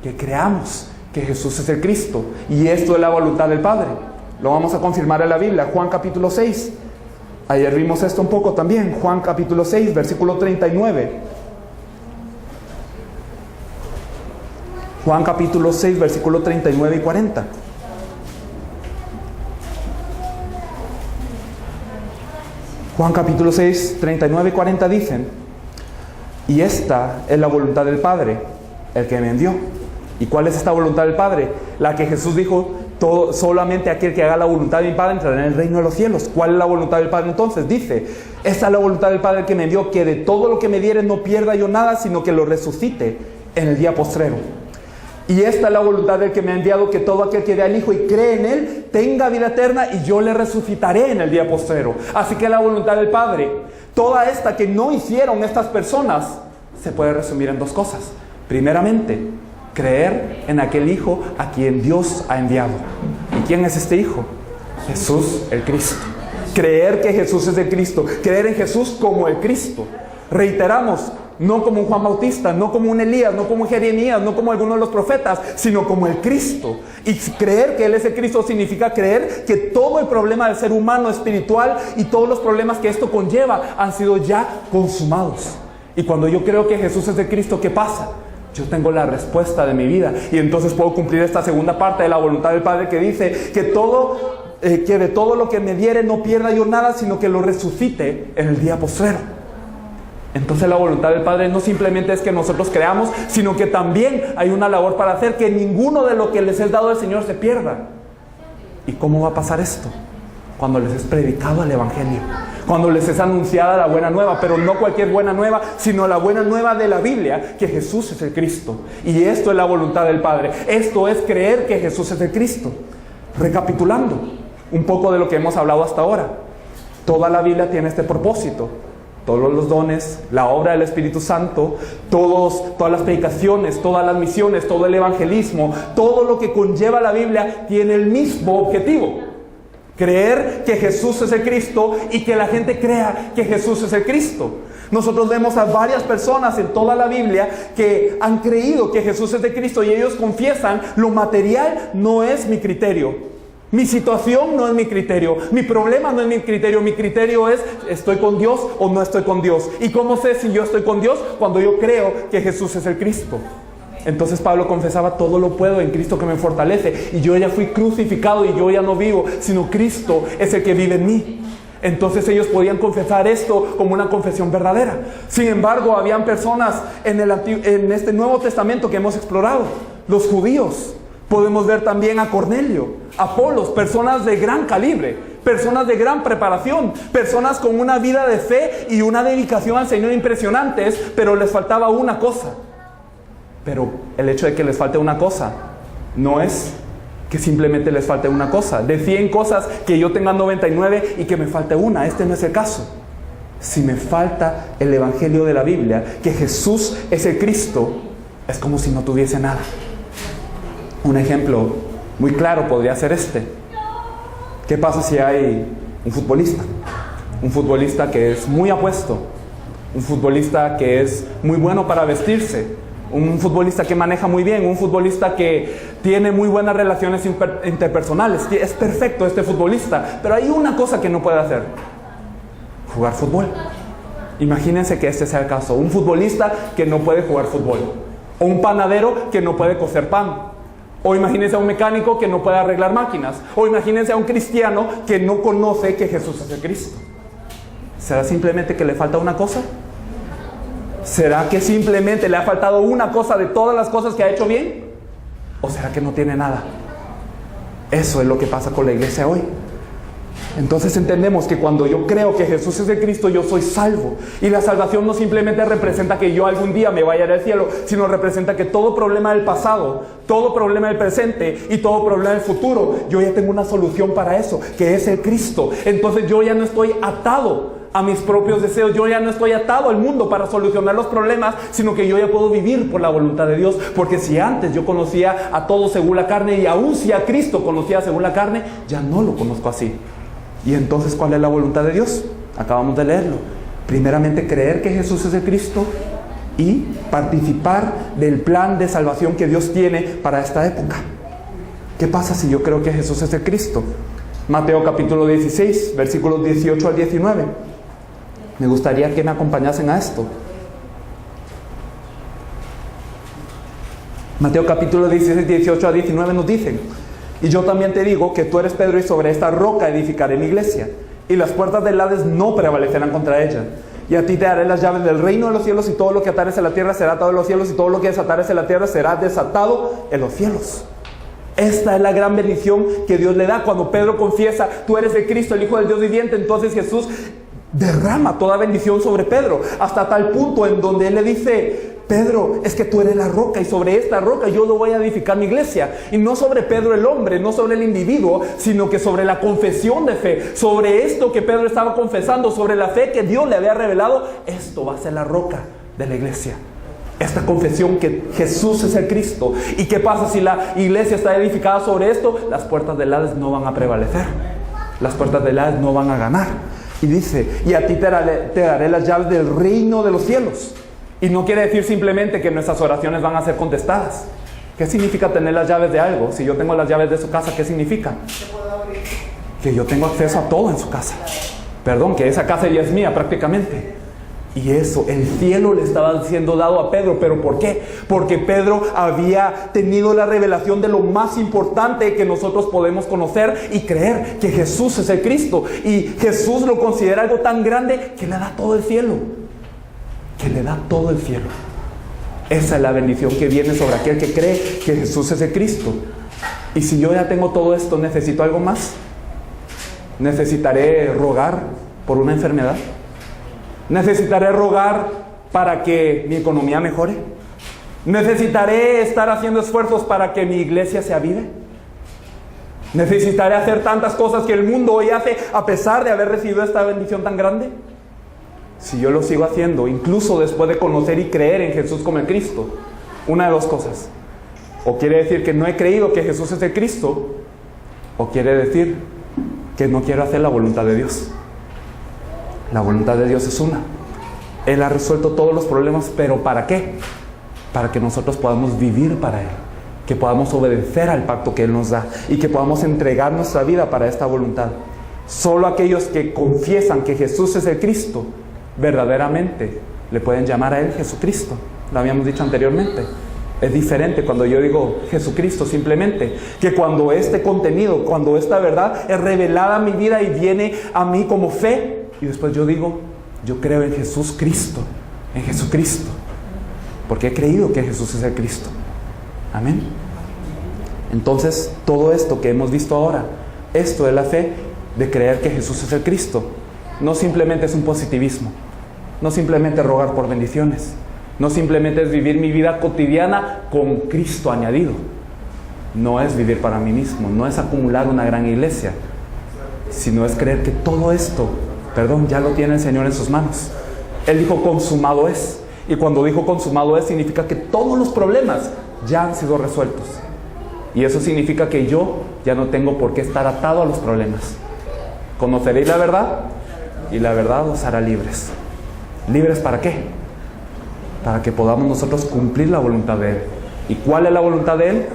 que creamos que Jesús es el Cristo, y esto es la voluntad del Padre. Lo vamos a confirmar en la Biblia, Juan capítulo 6. Ayer vimos esto un poco también. Juan capítulo 6, versículo 39. Juan capítulo 6, versículo 39 y 40. Juan capítulo 6, 39 y 40 dicen: y esta es la voluntad del Padre, el que me envió. ¿Y cuál es esta voluntad del Padre? La que Jesús dijo: solamente aquel que haga la voluntad de mi Padre entrará en el reino de los cielos. ¿Cuál es la voluntad del Padre entonces? Dice: esta es la voluntad del Padre que me envió, que de todo lo que me diere no pierda yo nada, sino que lo resucite en el día postrero. Y esta es la voluntad del que me ha enviado, que todo aquel que ve al Hijo y cree en Él tenga vida eterna, y yo le resucitaré en el día postrero. Así que la voluntad del Padre, toda esta que no hicieron estas personas, se puede resumir en dos cosas. Primeramente, creer en aquel Hijo a quien Dios ha enviado. ¿Y quién es este Hijo? Jesús el Cristo. Creer que Jesús es el Cristo, creer en Jesús como el Cristo. Reiteramos, no como un Juan Bautista, no como un Elías, no como un Jeremías, no como alguno de los profetas, sino como el Cristo. Y creer que Él es el Cristo significa creer que todo el problema del ser humano espiritual y todos los problemas que esto conlleva han sido ya consumados. Y cuando yo creo que Jesús es el Cristo, ¿qué pasa? Yo tengo la respuesta de mi vida, y entonces puedo cumplir esta segunda parte de la voluntad del Padre, que dice que de todo lo que me diere no pierda yo nada, sino que lo resucite en el día postrero. Entonces la voluntad del Padre no simplemente es que nosotros creamos, sino que también hay una labor para hacer: que ninguno de lo que les es dado del Señor se pierda, ¿Y cómo va a pasar esto? Cuando les es predicado el Evangelio, cuando les es anunciada la buena nueva, pero no cualquier buena nueva, sino la buena nueva de la Biblia, que Jesús es el Cristo. Y esto es la voluntad del Padre. Esto es creer que Jesús es el Cristo. Recapitulando un poco de lo que hemos hablado hasta ahora, toda la Biblia tiene este propósito. Todos los dones, la obra del Espíritu Santo, todas las predicaciones, todas las misiones, todo el evangelismo, todo lo que conlleva la Biblia tiene el mismo objetivo: creer que Jesús es el Cristo y que la gente crea que Jesús es el Cristo. Nosotros vemos a varias personas en toda la Biblia que han creído que Jesús es el Cristo, y ellos confiesan: lo material no es mi criterio, mi situación no es mi criterio, mi problema no es mi criterio es: ¿estoy con Dios o no estoy con Dios? ¿Y cómo sé si yo estoy con Dios? Cuando yo creo que Jesús es el Cristo. Entonces Pablo confesaba: todo lo puedo en Cristo que me fortalece, y yo ya fui crucificado y yo ya no vivo, sino Cristo es el que vive en mí. Entonces ellos podían confesar esto como una confesión verdadera. Sin embargo, habían personas en este Nuevo Testamento que hemos explorado, los judíos. Podemos ver también a Cornelio, a Apolos, personas de gran calibre, personas de gran preparación, personas con una vida de fe y una dedicación al Señor impresionantes, pero les faltaba una cosa. Pero el hecho de que les falte una cosa no es que simplemente les falte una cosa. De 100 cosas, que yo tenga 99 y que me falte una. Este no es el caso. Si me falta el Evangelio de la Biblia, que Jesús es el Cristo, es como si no tuviese nada. Un ejemplo muy claro podría ser este. ¿Qué pasa si hay un futbolista? Un futbolista que es muy apuesto, un futbolista que es muy bueno para vestirse, un futbolista que maneja muy bien, un futbolista que tiene muy buenas relaciones interpersonales. Es perfecto este futbolista, pero hay una cosa que no puede hacer: jugar fútbol. Imagínense que este sea el caso: un futbolista que no puede jugar fútbol, o un panadero que no puede cocer pan, o imagínense a un mecánico que no puede arreglar máquinas, o imagínense a un cristiano que no conoce que Jesús es el Cristo. ¿Será simplemente que le falta una cosa? ¿Será que simplemente le ha faltado una cosa de todas las cosas que ha hecho bien? ¿O será que no tiene nada? Eso es lo que pasa con la iglesia hoy. Entonces entendemos que cuando yo creo que Jesús es el Cristo, yo soy salvo. Y la salvación no simplemente representa que yo algún día me vaya al cielo, sino representa que todo problema del pasado, todo problema del presente y todo problema del futuro, yo ya tengo una solución para eso, que es el Cristo. Entonces yo ya no estoy atado a mis propios deseos, yo ya no estoy atado al mundo para solucionar los problemas, sino que yo ya puedo vivir por la voluntad de Dios. Porque si antes yo conocía a todos según la carne, y aún si a Cristo conocía según la carne, ya no lo conozco así. Y entonces, ¿cuál es la voluntad de Dios? Acabamos de leerlo. Primeramente, creer que Jesús es el Cristo y participar del plan de salvación que Dios tiene para esta época. ¿Qué pasa si yo creo que Jesús es el Cristo? Mateo capítulo 16, versículos 18 al 19. Me gustaría que me acompañasen a esto. Mateo capítulo 16, 18 a 19 nos dicen: y yo también te digo que tú eres Pedro, y sobre esta roca edificaré mi iglesia, y las puertas del Hades no prevalecerán contra ella. Y a ti te daré las llaves del reino de los cielos, y todo lo que atares en la tierra será atado en los cielos, y todo lo que desatares en la tierra será desatado en los cielos. Esta es la gran bendición que Dios le da cuando Pedro confiesa: tú eres el Cristo, el Hijo del Dios viviente. Entonces Jesús derrama toda bendición sobre Pedro, hasta tal punto en donde Él le dice: Pedro, es que tú eres la roca, y sobre esta roca yo lo voy a edificar mi iglesia. Y no sobre Pedro el hombre, no sobre el individuo, sino que sobre la confesión de fe, sobre esto que Pedro estaba confesando, sobre la fe que Dios le había revelado. Esto va a ser la roca de la iglesia. Esta confesión que Jesús es el Cristo. ¿Y qué pasa si la iglesia está edificada sobre esto? Las puertas del Hades no van a prevalecer, las puertas del Hades no van a ganar. Y dice: y a ti te daré las llaves del reino de los cielos. Y no quiere decir simplemente que nuestras oraciones van a ser contestadas. ¿Qué significa tener las llaves de algo? Si yo tengo las llaves de su casa, ¿qué significa? Que yo tengo acceso a todo en su casa. Perdón, que esa casa ya es mía prácticamente. Y eso, el cielo le estaba siendo dado a Pedro. ¿Pero por qué? Porque Pedro había tenido la revelación de lo más importante que nosotros podemos conocer y creer: que Jesús es el Cristo. Y Jesús lo considera algo tan grande que le da todo el cielo. Que le da todo el cielo. Esa es la bendición que viene sobre aquel que cree que Jesús es el Cristo. Y si yo ya tengo todo esto, ¿necesito algo más? ¿Necesitaré rogar por una enfermedad? ¿Necesitaré rogar para que mi economía mejore? ¿Necesitaré estar haciendo esfuerzos para que mi iglesia se avive? ¿Necesitaré hacer tantas cosas que el mundo hoy hace a pesar de haber recibido esta bendición tan grande? Si yo lo sigo haciendo, incluso después de conocer y creer en Jesús como el Cristo, una de dos cosas: o quiere decir que no he creído que Jesús es el Cristo, o quiere decir que no quiero hacer la voluntad de Dios. La voluntad de Dios es una. Él ha resuelto todos los problemas, pero ¿para qué? Para que nosotros podamos vivir para Él, que podamos obedecer al pacto que Él nos da y que podamos entregar nuestra vida para esta voluntad. Solo aquellos que confiesan que Jesús es el Cristo, verdaderamente le pueden llamar a Él Jesucristo. Lo habíamos dicho anteriormente. Es diferente cuando yo digo Jesucristo simplemente, que cuando este contenido, cuando esta verdad es revelada a mi vida y viene a mí como fe, y después yo digo, yo creo en Jesús Cristo, en Jesucristo, porque he creído que Jesús es el Cristo. Amén. Entonces, todo esto que hemos visto ahora, esto es la fe de creer que Jesús es el Cristo. No simplemente es un positivismo, no simplemente rogar por bendiciones, no simplemente es vivir mi vida cotidiana con Cristo añadido. No es vivir para mí mismo, no es acumular una gran iglesia, sino es creer que todo esto, ya lo tiene el Señor en sus manos. Él dijo consumado es, y cuando dijo consumado es, significa que todos los problemas ya han sido resueltos. Y eso significa que yo ya no tengo por qué estar atado a los problemas. Conoceréis la verdad, y la verdad os hará libres. ¿Libres para qué? Para que podamos nosotros cumplir la voluntad de Él. ¿Y cuál es la voluntad de Él?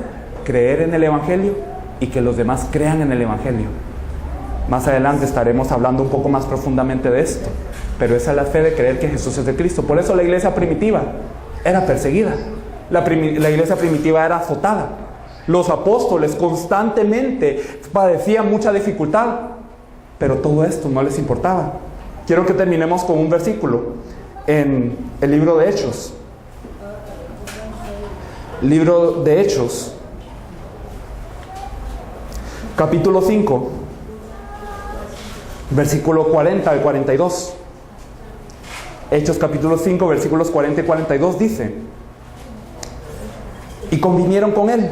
Creer en el Evangelio y que los demás crean en el Evangelio. Más adelante estaremos hablando un poco más profundamente de esto, pero esa es la fe de creer que Jesús es el Cristo. Por eso la iglesia primitiva era perseguida, la iglesia primitiva era azotada, los apóstoles constantemente padecían mucha dificultad, pero todo esto no les importaba. Quiero que terminemos con un versículo en el libro de Hechos. Libro de Hechos, capítulo 5, versículo 40 al 42. Hechos capítulo 5, versículos 40 y 42 dice: y convinieron con él,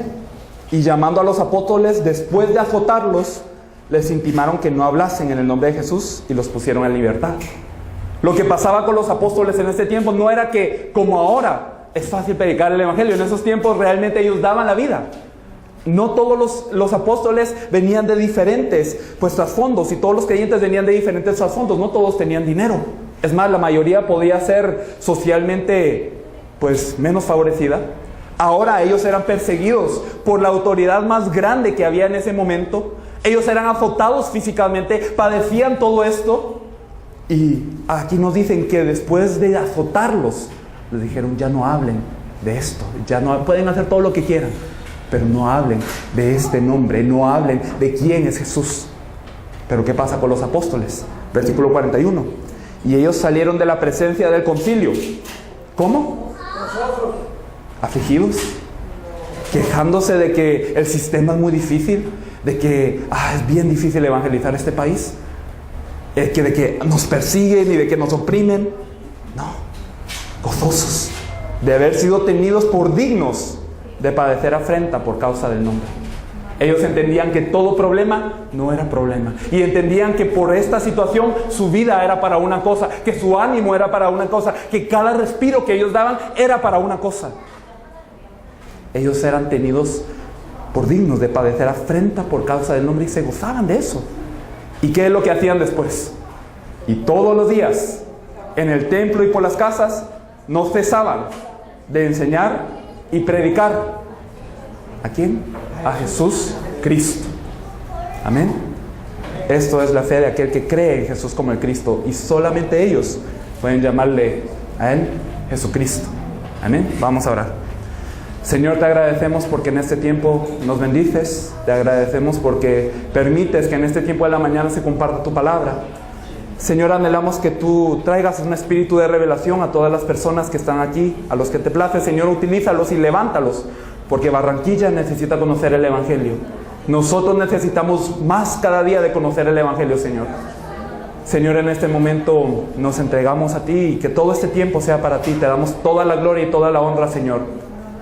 y llamando a los apóstoles, después de azotarlos, les intimaron que no hablasen en el nombre de Jesús, y los pusieron en libertad. Lo que pasaba con los apóstoles en este tiempo no era que, como ahora, es fácil predicar el Evangelio. En esos tiempos realmente ellos daban la vida. No todos los apóstoles venían de diferentes trasfondos, y todos los creyentes venían de diferentes trasfondos. No todos tenían dinero. Es más, la mayoría podía ser socialmente menos favorecida. Ahora ellos eran perseguidos por la autoridad más grande que había en ese momento. Ellos eran azotados físicamente, padecían todo esto. Y aquí nos dicen que después de azotarlos, les dijeron: ya no hablen de esto, ya no pueden hacer todo lo que quieran, pero no hablen de este nombre, no hablen de quién es Jesús. Pero ¿qué pasa con los apóstoles? Versículo 41. Y ellos salieron de la presencia del concilio. ¿Cómo? Afligidos, quejándose de que el sistema es muy difícil, de que es bien difícil evangelizar este país, de que nos persiguen y de que nos oprimen. No, gozosos de haber sido tenidos por dignos de padecer afrenta por causa del nombre. Ellos entendían que todo problema no era problema, y entendían que por esta situación su vida era para una cosa, que su ánimo era para una cosa, que cada respiro que ellos daban era para una cosa. Ellos eran tenidos por dignos de padecer afrenta por causa del nombre, y se gozaban de eso. ¿Y qué es lo que hacían después? Y todos los días, en el templo y por las casas, no cesaban de enseñar y predicar. ¿A quién? A Jesús Cristo. Amén. Esto es la fe de aquel que cree en Jesús como el Cristo, y solamente ellos pueden llamarle a Él Jesucristo. Amén. Vamos a orar. Señor, te agradecemos porque en este tiempo nos bendices. Te agradecemos porque permites que en este tiempo de la mañana se comparta tu palabra. Señor, anhelamos que tú traigas un espíritu de revelación a todas las personas que están aquí, a los que te place. Señor, utilízalos y levántalos porque Barranquilla necesita conocer el Evangelio. Nosotros necesitamos más cada día de conocer el Evangelio, Señor. Señor, en este momento nos entregamos a ti y que todo este tiempo sea para ti. Te damos toda la gloria y toda la honra, Señor.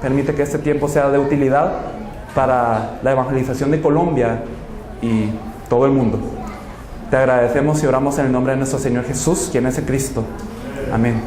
Permite que este tiempo sea de utilidad para la evangelización de Colombia y todo el mundo. Te agradecemos y oramos en el nombre de nuestro Señor Jesús, quien es el Cristo. Amén.